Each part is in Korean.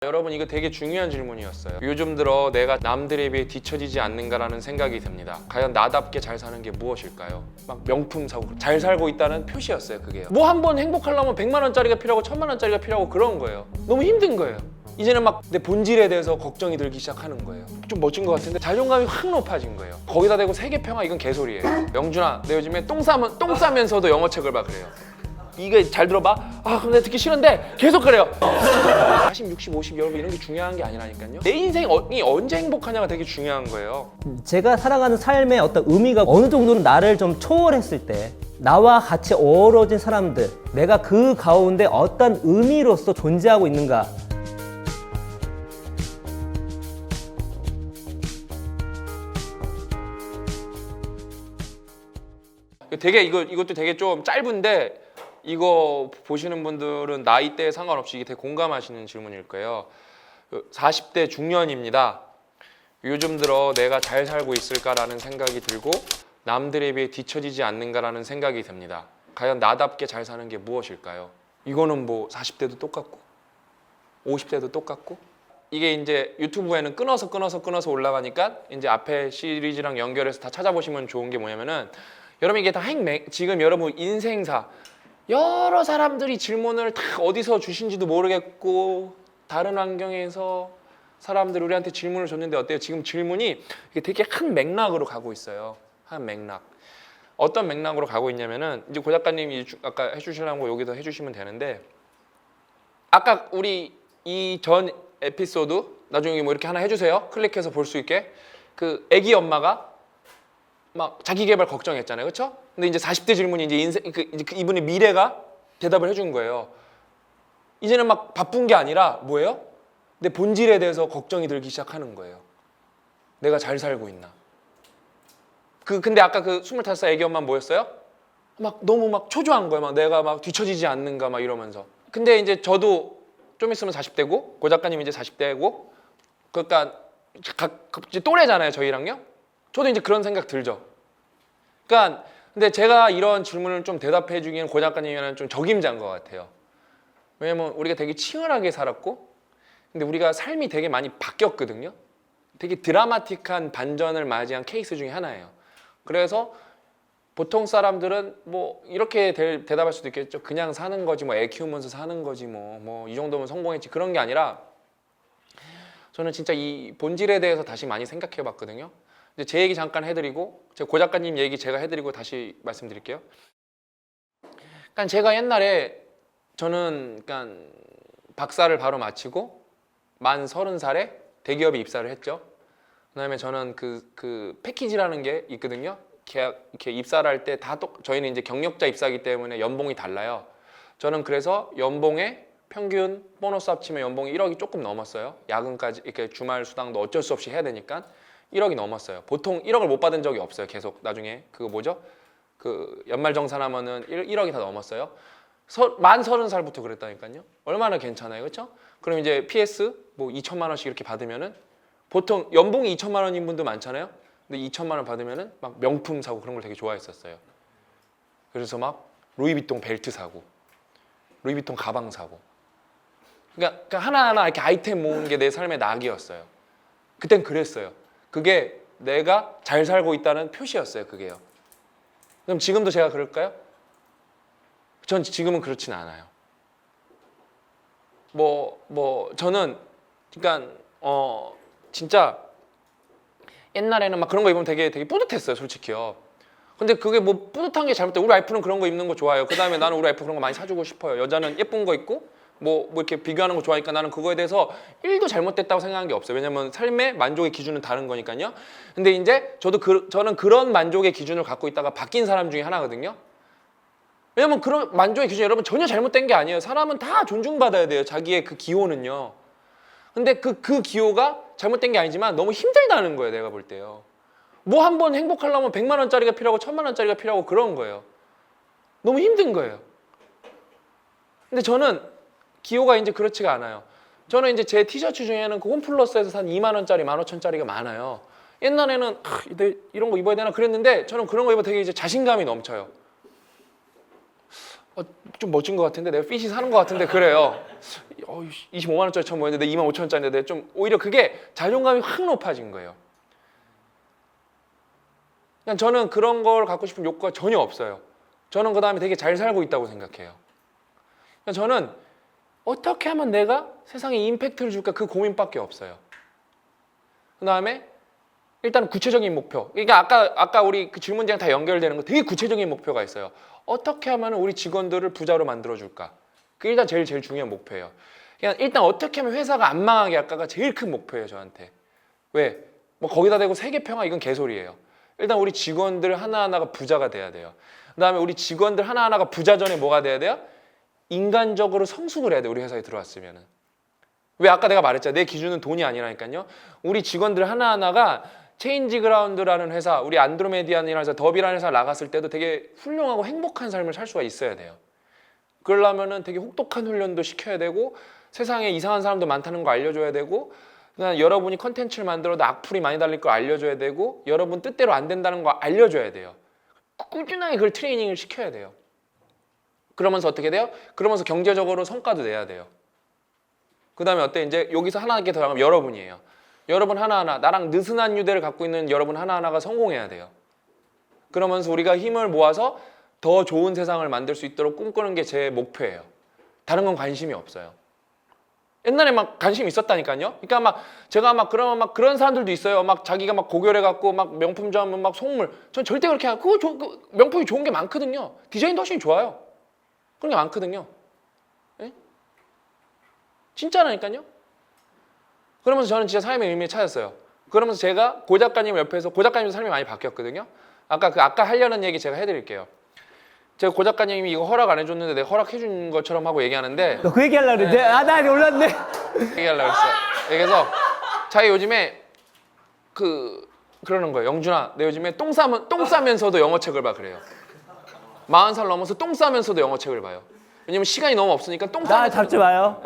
여러분, 이거 되게 중요한 질문이었어요. 요즘 들어 내가 남들에 비해 뒤처지지 않는가라는 생각이 듭니다. 과연 나답게 잘 사는 게 무엇일까요? 막 명품 사고 잘 살고 있다는 표시였어요. 그게요. 뭐 한 번 행복하려면 100만 원짜리가 필요하고 1000만 원짜리가 필요하고 그런 거예요. 너무 힘든 거예요. 이제는 막 내 본질에 대해서 걱정이 들기 시작하는 거예요. 좀 멋진 것 같은데 자존감이 확 높아진 거예요. 거기다 대고 세계평화, 이건 개소리예요. 영준아, 내 요즘에 똥 싸면서도 영어책을 봐. 그래요. 이게 잘 들어봐. 아, 근데 듣기 싫은데 계속 그래요. 40, 60, 50 여러분, 이런 게 중요한 게 아니라니까요. 내 인생이 언제 행복하냐가 되게 중요한 거예요. 제가 살아가는 삶의 어떤 의미가 어느 정도는 나를 좀 초월했을 때 나와 같이 어우러진 사람들, 내가 그 가운데 어떤 의미로서 존재하고 있는가. 되게 이것도 되게 좀 짧은데, 이거 보시는 분들은 나이대에 상관없이 이게 되게 공감하시는 질문일 거예요. 40대 중년입니다. 요즘 들어 내가 잘 살고 있을까라는 생각이 들고 남들에 비해 뒤처지지 않는가라는 생각이 듭니다. 과연 나답게 잘 사는 게 무엇일까요? 이거는 뭐 40대도 똑같고 50대도 똑같고, 이게 이제 유튜브에는 끊어서 올라가니까 이제 앞에 시리즈랑 연결해서 다 찾아보시면 좋은 게 뭐냐면은, 여러분 이게 다 지금 여러분 인생사 여러 사람들이 질문을 다 어디서 주신지도 모르겠고, 다른 환경에서 사람들이 우리한테 질문을 줬는데 어때요? 지금 질문이 이게 되게 한 맥락으로 가고 있어요. 한 맥락. 어떤 맥락으로 가고 있냐면은, 이제 고 작가님이 아까 해주시려고 여기서 해주시면 되는데, 아까 우리 이 전 에피소드 나중에 뭐 이렇게 하나 해주세요. 클릭해서 볼 수 있게. 그 아기 엄마가 막 자기 개발 걱정했잖아요, 그렇죠? 근데 이제 40대 질문이 이제 이분의 미래가 대답을 해준 거예요. 이제는 막 바쁜 게 아니라 뭐예요? 내 본질에 대해서 걱정이 들기 시작하는 거예요. 내가 잘 살고 있나? 근데 아까 그 25살 애기 엄마 뭐였어요? 막 너무 막 초조한 거예요. 막 내가 막 뒤처지지 않는가 막 이러면서. 근데 이제 저도 좀 있으면 40대고, 고 작가님 이제 40대고, 그러니까 이제 또래잖아요, 저희랑요. 저도 이제 그런 생각 들죠. 그러니까 근데 제가 이런 질문을 좀 대답해 주기에는 고 작가님이랑 좀 적임자인 것 같아요. 왜냐면 우리가 되게 치열하게 살았고, 근데 우리가 삶이 되게 많이 바뀌었거든요. 되게 드라마틱한 반전을 맞이한 케이스 중에 하나예요. 그래서 보통 사람들은 뭐 이렇게 대답할 수도 있겠죠. 그냥 사는 거지, 뭐 애 키우면서 사는 거지, 뭐 이 정도면 성공했지, 그런 게 아니라, 저는 진짜 이 본질에 대해서 다시 많이 생각해 봤거든요. 이제 제 얘기 잠깐 해드리고, 고 작가님 얘기 제가 해드리고 다시 말씀드릴게요. 그러니까 제가 옛날에, 저는 그러니까 박사를 바로 마치고 만 30살에 대기업에 입사를 했죠. 그다음에 저는 그 패키지라는 게 있거든요. 이렇게 입사를 할 때 저희는 이제 경력자 입사이기 때문에 연봉이 달라요. 저는 그래서 연봉에 평균 보너스 합치면 연봉이 1억이 조금 넘었어요. 야근까지 이렇게 주말 수당도 어쩔 수 없이 해야 되니까 1억이 넘었어요. 보통 1억을 못 받은 적이 없어요. 계속 나중에 그거 뭐죠? 그 연말정산하면은 1억이 다 넘었어요. 만 30살부터 그랬다니까요. 얼마나 괜찮아요, 그렇죠? 그럼 이제 PS 뭐 2천만 원씩 이렇게 받으면은, 보통 연봉이 2천만 원인 분도 많잖아요. 근데 2천만 원 받으면은 막 명품 사고 그런 걸 되게 좋아했었어요. 그래서 막 루이비통 벨트 사고, 루이비통 가방 사고. 그러니까 하나하나 이렇게 아이템 모으는 게 내 삶의 낙이었어요. 그땐 그랬어요. 그게 내가 잘 살고 있다는 표시였어요, 그게요. 그럼 지금도 제가 그럴까요? 전 지금은 그렇진 않아요. 저는 그러니까 진짜 옛날에는 막 그런 거 입으면 되게 뿌듯했어요, 솔직히요. 근데 그게 뭐 뿌듯한 게 잘못돼. 우리 와이프는 그런 거 입는 거 좋아해요. 그 다음에 나는 우리 와이프 그런 거 많이 사주고 싶어요. 여자는 예쁜 거 입고 뭐 이렇게 비교하는 거 좋아하니까 나는 그거에 대해서 1도 잘못됐다고 생각한 게 없어요. 왜냐면 삶의 만족의 기준은 다른 거니까요. 근데 이제 저는 그런 만족의 기준을 갖고 있다가 바뀐 사람 중에 하나거든요. 왜냐면 그런 만족의 기준이 여러분 전혀 잘못된 게 아니에요. 사람은 다 존중받아야 돼요, 자기의 그 기호는요. 근데 그 기호가 잘못된 게 아니지만 너무 힘들다는 거예요, 내가 볼 때요. 뭐 한 번 행복하려면 100만 원짜리가 필요하고 1000만 원짜리가 필요하고 그런 거예요. 너무 힘든 거예요. 근데 저는 기호가 이제 그렇지가 않아요. 저는 이제 제 티셔츠 중에는 그 홈플러스에서 산 2만 원짜리, 15,000짜리가 많아요. 옛날에는 이런 거 입어야 되나 그랬는데, 저는 그런 거 입어 되게 이제 자신감이 넘쳐요. 좀 멋진 것 같은데 내가 핏이 사는 것 같은데 그래요. 25만 원짜리 처음 보였는데 2만 5천 원짜리인데 좀 오히려 그게 자존감이 확 높아진 거예요. 그냥 저는 그런 걸 갖고 싶은 욕구가 전혀 없어요. 저는 그 다음에 되게 잘 살고 있다고 생각해요. 그냥 저는 어떻게 하면 내가 세상에 임팩트를 줄까 그 고민밖에 없어요. 그 다음에 일단 구체적인 목표. 그러니까 아까 우리 그 질문지랑 다 연결되는 거 되게 구체적인 목표가 있어요. 어떻게 하면 우리 직원들을 부자로 만들어줄까? 그게 일단 제일 중요한 목표예요. 그냥 일단 어떻게 하면 회사가 안 망하게 할까가 제일 큰 목표예요, 저한테. 왜? 뭐 거기다 대고 세계평화 이건 개소리예요. 일단 우리 직원들 하나하나가 부자가 돼야 돼요. 그 다음에 우리 직원들 하나하나가 부자 전에 뭐가 돼야 돼요? 인간적으로 성숙을 해야 돼요, 우리 회사에 들어왔으면은. 왜 아까 내가 말했잖아. 내 기준은 돈이 아니라니까요. 우리 직원들 하나하나가 체인지 그라운드라는 회사, 우리 안드로메디안이라는 회사, 더비라는 회사 나갔을 때도 되게 훌륭하고 행복한 삶을 살 수가 있어야 돼요. 그러려면은 되게 혹독한 훈련도 시켜야 되고 세상에 이상한 사람도 많다는 거 알려줘야 되고 그냥 여러분이 컨텐츠를 만들어도 악플이 많이 달릴 거 알려줘야 되고 여러분 뜻대로 안 된다는 거 알려줘야 돼요. 꾸준하게 그걸 트레이닝을 시켜야 돼요. 그러면서 어떻게 돼요? 그러면서 경제적으로 성과도 내야 돼요. 그 다음에 어때? 이제 여기서 하나밖에 더 나가면 여러분이에요. 여러분 하나하나, 나랑 느슨한 유대를 갖고 있는 여러분 하나하나가 성공해야 돼요. 그러면서 우리가 힘을 모아서 더 좋은 세상을 만들 수 있도록 꿈꾸는 게 제 목표예요. 다른 건 관심이 없어요. 옛날에 막 관심 있었다니까요. 그러니까 막 제가 막 그러면 막 그런 사람들도 있어요. 막 자기가 막 고결해 갖고 막 명품점 막 속물. 전 절대 그렇게 안. 그 명품이 좋은 게 많거든요. 디자인도 훨씬 좋아요. 그런 게 많거든요. 예? 진짜라니까요. 그러면서 저는 진짜 삶의 의미를 찾았어요. 그러면서 제가 고 작가님 옆에서 고 작가님 삶이 많이 바뀌었거든요. 아까 하려는 얘기 제가 해드릴게요. 제가 고 작가님이 이거 허락 안 해줬는데 내가 허락해 준 것처럼 하고 얘기하는데 너 그 얘기 하려고 그랬는데 나 놀랐네. 얘기하려고 했어요. 그래서 자기 요즘에 그러는 거예요. 영준아, 내 요즘에 똥 싸면서도 영어책을 봐 그래요. 40살 넘어서 똥 싸면서도 영어책을 봐요. 왜냐면 시간이 너무 없으니까 나 잡지 마요.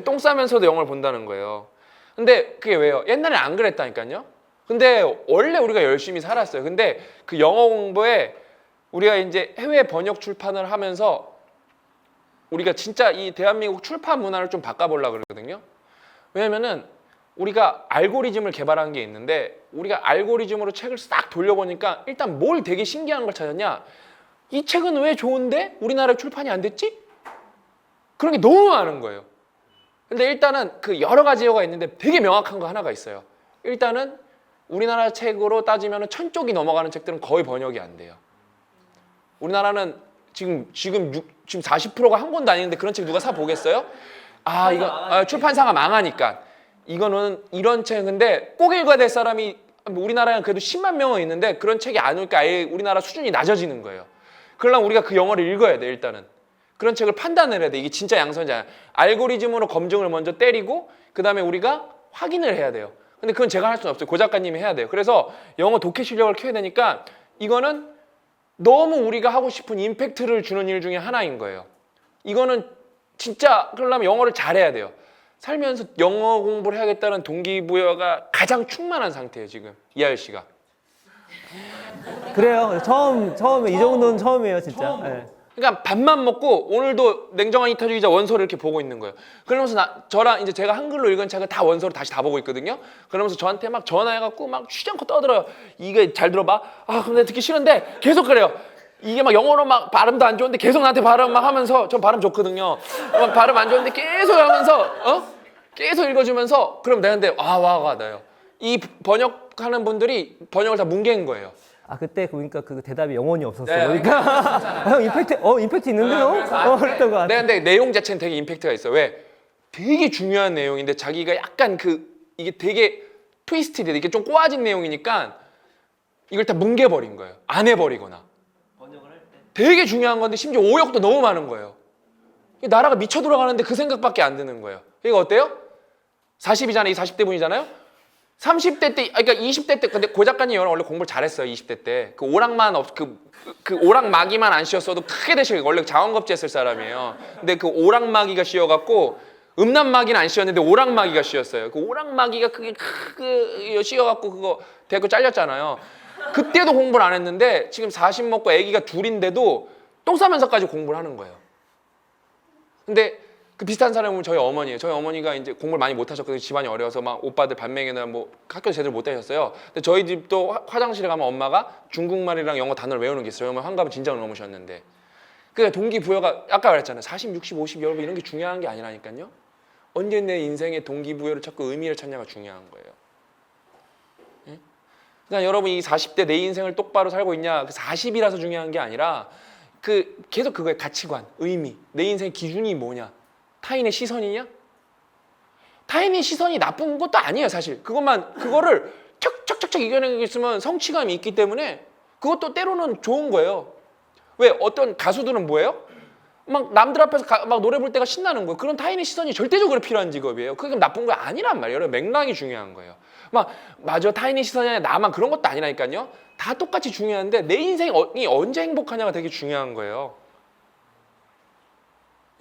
똥 싸면서도 영어를 본다는 거예요. 근데 그게 왜요? 옛날에 안 그랬다니까요. 근데 원래 우리가 열심히 살았어요. 근데 그 영어 공부에 우리가 이제 해외 번역 출판을 하면서 우리가 진짜 이 대한민국 출판 문화를 좀 바꿔보려고 그러거든요. 왜냐면은 우리가 알고리즘을 개발한 게 있는데 우리가 알고리즘으로 책을 싹 돌려보니까 일단 뭘 되게 신기한 걸 찾았냐? 이 책은 왜 좋은데 우리나라에 출판이 안 됐지? 그런 게 너무 많은 거예요. 근데 일단은 그 여러 가지 이유가 있는데 되게 명확한 거 하나가 있어요. 일단은 우리나라 책으로 따지면 1000쪽이 넘어가는 책들은 거의 번역이 안 돼요. 우리나라는 지금 40%가 한 권도 아니는데 그런 책 누가 사 보겠어요? 이거 출판사가 망하니까. 이거는 이런 책 근데 꼭 읽어야 될 사람이 우리나라에 그래도 10만 명은 있는데 그런 책이 안 오니까 아예 우리나라 수준이 낮아지는 거예요. 그러려면 우리가 그 영어를 읽어야 돼 일단은. 그런 책을 판단을 해야 돼. 이게 진짜 양성인지 아니야. 알고리즘으로 검증을 먼저 때리고 그 다음에 우리가 확인을 해야 돼요. 근데 그건 제가 할 수는 없어요. 고 작가님이 해야 돼요. 그래서 영어 독해 실력을 키워야 되니까 이거는 너무 우리가 하고 싶은 임팩트를 주는 일 중에 하나인 거예요. 이거는 진짜 그러려면 영어를 잘해야 돼요. 살면서 영어 공부를 해야겠다는 동기부여가 가장 충만한 상태예요. 지금 이하열 씨가. 그래요. 처음에 이 정도는 처음이에요, 진짜. 네. 그러니까 밥만 먹고 오늘도 냉정한 인터뷰 기자 원서를 이렇게 보고 있는 거예요. 그러면서 저랑 이제 제가 한글로 읽은 책을 다 원서로 다시 다 보고 있거든요. 그러면서 저한테 막 전화해갖고 막 쉬지 않고 떠들어요. 이게 잘 들어봐. 그럼 내가 듣기 싫은데 계속 그래요. 이게 막 영어로 막 발음도 안 좋은데 계속 나한테 발음 막 하면서 전 발음 좋거든요. 막 발음 안 좋은데 계속 하면서 계속 읽어주면서 그럼 내가 근데 화가 나요. 이 번역하는 분들이 번역을 다 뭉개인 거예요. 그때 보니까 그 대답이 영혼이 없었어. 네, 그러니까 형 임팩트 있는데요? 그랬던 것 같아. 네, 근데 내용 자체는 되게 임팩트가 있어. 왜? 되게 중요한 내용인데 자기가 약간 이게 되게 트위스트돼. 이게 좀 꼬아진 내용이니까 이걸 다 뭉개버린 거예요. 안 해버리거나. 번역을 할 때. 되게 중요한 건데 심지어 오역도 너무 많은 거예요. 나라가 미쳐 돌아가는데 그 생각밖에 안 드는 거예요. 이거 어때요? 40이잖아요. 이 40대 분이잖아요. 30대 때, 그러니까 20대 때, 근데 고 작가님 원래 공부를 잘했어요. 20대 때. 그 오락마기만 안 씌웠어도 크게 되시고 원래 자원급제 했을 사람이에요. 근데 그 오락마기가 씌워갖고 음란마기는 안 씌웠는데 오락마기가 씌웠어요. 그 오락마기가 크게 씌워갖고 그거 대학교 잘렸잖아요. 그때도 공부를 안 했는데 지금 40 먹고 아기가 둘인데도 똥 싸면서까지 공부를 하는 거예요. 근데 그 비슷한 사람은 저희 어머니예요. 저희 어머니가 이제 공부를 많이 못 하셨거든요. 집안이 어려워서 막 오빠들 반맹이나 뭐 학교 제대로 못 다녔어요. 근데 저희 집도 화장실에 가면 엄마가 중국말이랑 영어 단어를 외우는 게 있어요. 어머니 환갑은 진짜 넘으셨는데. 그 동기부여가 아까 말했잖아요. 40, 60, 50 여러분 이런 게 중요한 게 아니라니까요. 언제 내 인생의 동기부여를 찾고 의미를 찾냐가 중요한 거예요. 예? 그러니까 여러분 이 40대 내 인생을 똑바로 살고 있냐, 그 40이라서 중요한 게 아니라 그 계속 그거의 가치관, 의미, 내 인생 기준이 뭐냐, 타인의 시선이냐? 타인의 시선이 나쁜 것도 아니에요, 사실. 그거를 척척척척 이겨내고 있으면 성취감이 있기 때문에 그것도 때로는 좋은 거예요. 왜 어떤 가수들은 뭐예요? 막 남들 앞에서 막 노래 부를 때가 신나는 거예요. 그런 타인의 시선이 절대적으로 필요한 직업이에요. 그게 나쁜 거 아니란 말이에요. 여러분 맥락이 중요한 거예요. 막 맞아 타인의 시선이 아니라 나만 그런 것도 아니라니까요. 다 똑같이 중요한데 내 인생이 언제 행복하냐가 되게 중요한 거예요.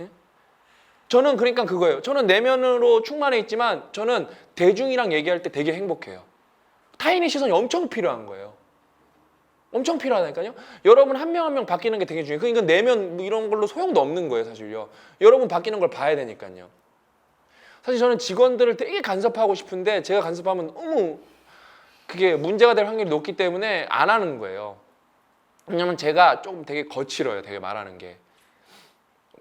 예? 저는 그러니까 그거예요. 저는 내면으로 충만해 있지만 저는 대중이랑 얘기할 때 되게 행복해요. 타인의 시선이 엄청 필요한 거예요. 엄청 필요하다니까요. 여러분 한 명 한 명 바뀌는 게 되게 중요해요. 그러니까 내면 뭐 이런 걸로 소용도 없는 거예요, 사실요. 여러분 바뀌는 걸 봐야 되니까요. 사실 저는 직원들을 되게 간섭하고 싶은데 제가 간섭하면 너무 그게 문제가 될 확률이 높기 때문에 안 하는 거예요. 왜냐면 제가 좀 되게 거칠어요, 되게 말하는 게.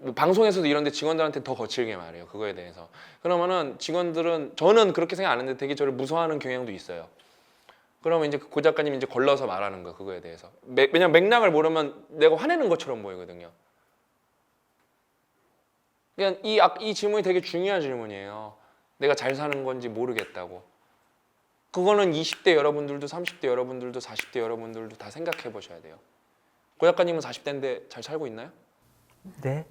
뭐 방송에서도 이런데 직원들한테 더 거칠게 말해요, 그거에 대해서. 그러면은 직원들은 저는 그렇게 생각 안 하는데 되게 저를 무서워하는 경향도 있어요. 그러면 이제 고 작가님이 이제 걸러서 말하는 거예요, 그거에 대해서. 왜냐면 맥락을 모르면 내가 화내는 것처럼 보이거든요. 그러니까 이 질문이 되게 중요한 질문이에요. 내가 잘 사는 건지 모르겠다고. 그거는 20대 여러분들도 30대 여러분들도 40대 여러분들도 다 생각해 보셔야 돼요. 고 작가님은 40대인데 잘 살고 있나요? 네.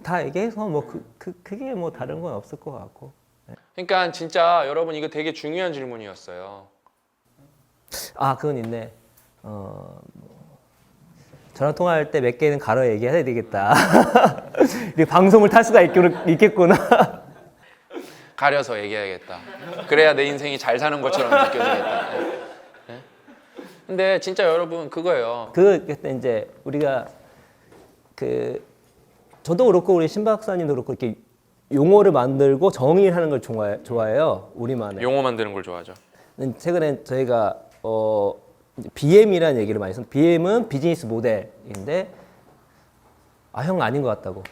다 얘기해서 뭐 그게 뭐 다른 건 없을 것 같고. 그러니까 진짜 여러분 이거 되게 중요한 질문이었어요. 아, 그건 있네. 전화 통화할 때 몇 개는 가려 얘기해야 되겠다. 이 방송을 탈 수가 있겠구나. 가려서 얘기해야겠다. 그래야 내 인생이 잘 사는 것처럼 느껴지겠다. 네? 근데 진짜 여러분 그거예요. 그때 이제 우리가 저도 그렇고 우리 신 박사님도 그렇고 이렇게 용어를 만들고 정의를 하는 걸 좋아해요. 우리만의. 용어 만드는 걸 좋아하죠. 최근에 저희가 BM이라는 얘기를 많이 했어요. BM은 비즈니스 모델인데 형 아닌 것 같다고.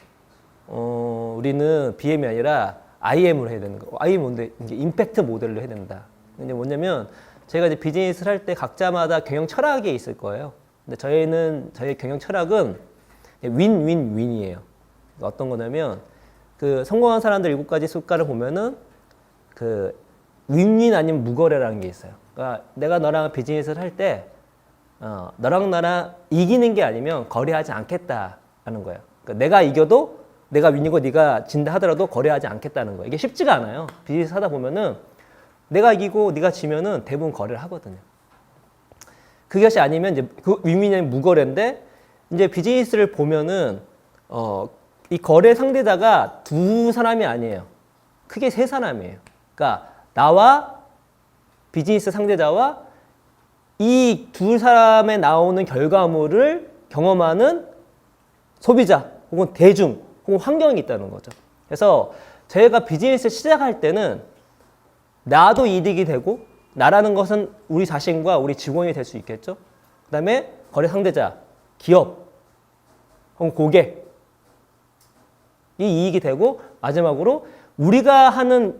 우리는 BM이 아니라 IM으로 해야 되는 거. IM 뭔데? 이제 임팩트 모델로 해야 된다. 근데 뭐냐면 저희가 이제 비즈니스를 할 때 각자마다 경영 철학이 있을 거예요. 근데 저희 경영 철학은 윈윈윈이에요. 어떤 거냐면 그 성공한 사람들 7가지 습관을 보면은 그 윈윈 아니면 무거래라는 게 있어요. 그러니까 내가 너랑 비즈니스를 할 때 너랑 나랑 이기는 게 아니면 거래하지 않겠다라는 거예요. 그러니까 내가 이겨도 내가 윈이고 네가 진다 하더라도 거래하지 않겠다는 거예요. 이게 쉽지가 않아요. 비즈니스 하다 보면은 내가 이기고 네가 지면은 대부분 거래를 하거든요. 그것이 아니면 이제 그 윈윈이 무거래인데 이제 비즈니스를 보면은 이 거래 상대자가 두 사람이 아니에요. 크게 세 사람이에요. 그러니까 나와 비즈니스 상대자와 이 두 사람에 나오는 결과물을 경험하는 소비자 혹은 대중 혹은 환경이 있다는 거죠. 그래서 저희가 비즈니스 시작할 때는 나도 이득이 되고 나라는 것은 우리 자신과 우리 직원이 될 수 있겠죠. 그 다음에 거래 상대자, 기업 혹은 고객 이 이익이 되고 마지막으로 우리가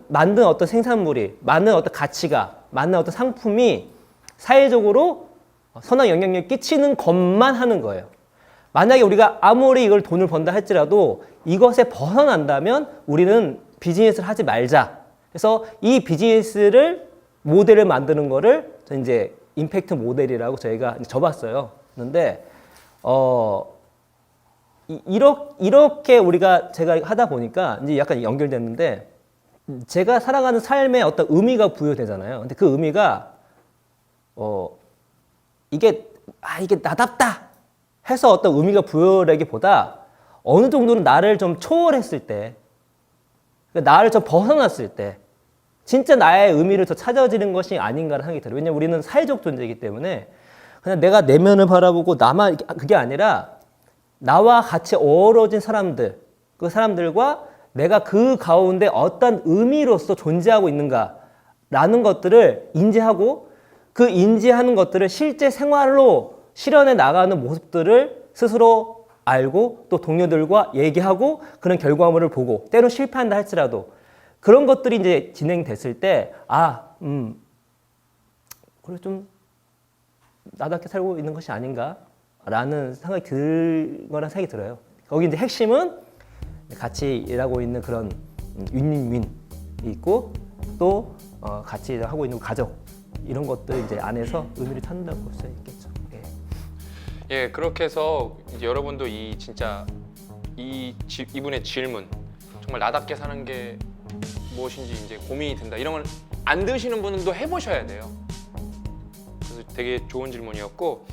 만든 어떤 생산물이, 만든 어떤 가치가, 만든 어떤 상품이 사회적으로 선한 영향력을 끼치는 것만 하는 거예요. 만약에 우리가 아무리 이걸 돈을 번다 할지라도 이것에 벗어난다면 우리는 비즈니스를 하지 말자. 그래서 이 비즈니스를 모델을 만드는 거를 이제 임팩트 모델이라고 저희가 접었어요. 그런데 이렇게 제가 하다 보니까 이제 약간 연결됐는데 제가 살아가는 삶에 어떤 의미가 부여되잖아요. 근데 그 의미가 이게 나답다 해서 어떤 의미가 부여되기보다 어느 정도는 나를 좀 초월했을 때, 그러니까 나를 좀 벗어났을 때 진짜 나의 의미를 더 찾아지는 것이 아닌가라는 생각이 들어요. 왜냐면 우리는 사회적 존재이기 때문에. 그냥 내가 내면을 바라보고 나만 그게 아니라 나와 같이 어우러진 사람들, 그 사람들과 내가 그 가운데 어떤 의미로서 존재하고 있는가라는 것들을 인지하고 그 인지하는 것들을 실제 생활로 실현해 나가는 모습들을 스스로 알고 또 동료들과 얘기하고 그런 결과물을 보고 때로 실패한다 할지라도 그런 것들이 이제 진행됐을 때 그래 좀 나답게 살고 있는 것이 아닌가라는 생각이 들거나 생각이 들어요. 거기 이제 핵심은 같이 일하고 있는 그런 윈윈윈이 있고 또 같이 하고 있는 가족 이런 것들 이제 안에서 의미를 찾는다고 볼 수 있겠죠. 예. 예, 그렇게 해서 이제 여러분도 진짜 이분의 질문 정말 나답게 사는 게 무엇인지 이제 고민이 된다. 이런 걸 안 드시는 분은 또 해보셔야 돼요. 그래서 되게 좋은 질문이었고